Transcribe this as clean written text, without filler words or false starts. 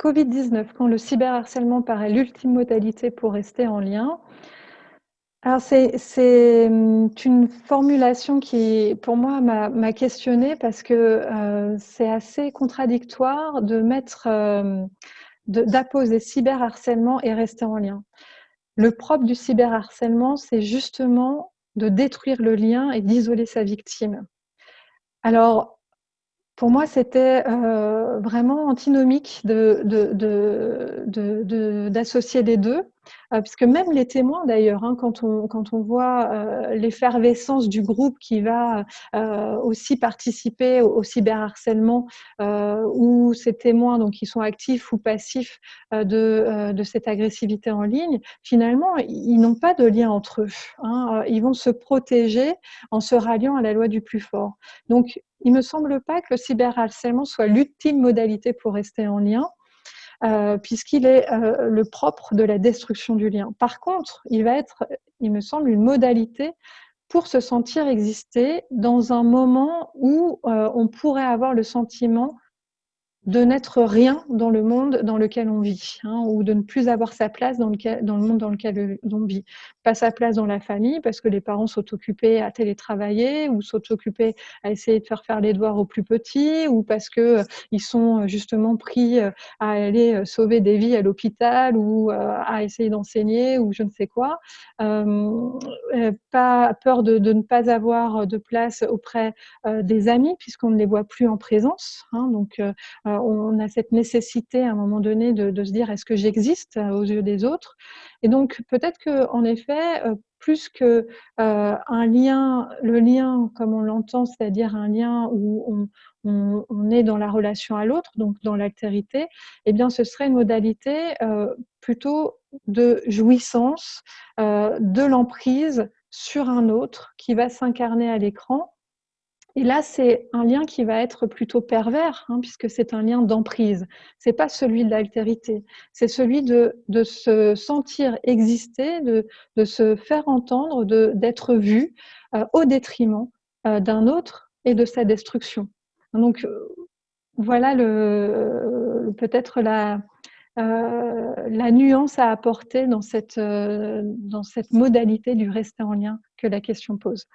Covid-19, quand le cyberharcèlement paraît l'ultime modalité pour rester en lien. Alors une formulation qui, pour moi, m'a questionnée parce que, c'est assez contradictoire de mettre, d'apposer cyberharcèlement et rester en lien. Le propre du cyberharcèlement, c'est justement de détruire le lien et d'isoler sa victime. Alors, pour moi, c'était, vraiment antinomique d'associer les 2, puisque même les témoins d'ailleurs, hein, quand on voit, l'effervescence du groupe qui va, aussi participer au cyberharcèlement, ou ces témoins donc qui sont actifs ou passifs, de cette agressivité en ligne, finalement, ils n'ont pas de lien entre eux, hein, ils vont se protéger en se ralliant à la loi du plus fort. Donc il me semble pas que le cyberharcèlement soit l'ultime modalité pour rester en lien, puisqu'il est, le propre de la destruction du lien. Par contre, il va être, il me semble, une modalité pour se sentir exister dans un moment où, on pourrait avoir le sentiment de n'être rien dans le monde dans lequel on vit, hein, ou de ne plus avoir sa place dans le monde dans lequel on vit. Pas sa place dans la famille parce que les parents sont occupés à télétravailler ou sont occupés à essayer de faire les devoirs aux plus petits, ou parce que ils sont justement pris à aller sauver des vies à l'hôpital, ou à essayer d'enseigner, ou je ne sais quoi. Pas peur de ne pas avoir de place auprès des amis puisqu'on ne les voit plus en présence, hein, donc on a cette nécessité à un moment donné de se dire: «Est-ce que j'existe aux yeux des autres?» Et donc peut-être qu'en effet, plus que, un lien, le lien comme on l'entend, c'est-à-dire un lien où on est dans la relation à l'autre, donc dans l'altérité, eh bien ce serait une modalité, plutôt de jouissance, de l'emprise sur un autre qui va s'incarner à l'écran. Et là, c'est un lien qui va être plutôt pervers, hein, puisque c'est un lien d'emprise. C'est pas celui de l'altérité, c'est celui de se sentir exister, de se faire entendre, d'être vu, au détriment, d'un autre et de sa destruction. Donc, voilà peut-être la nuance à apporter dans cette modalité du rester en lien que la question pose.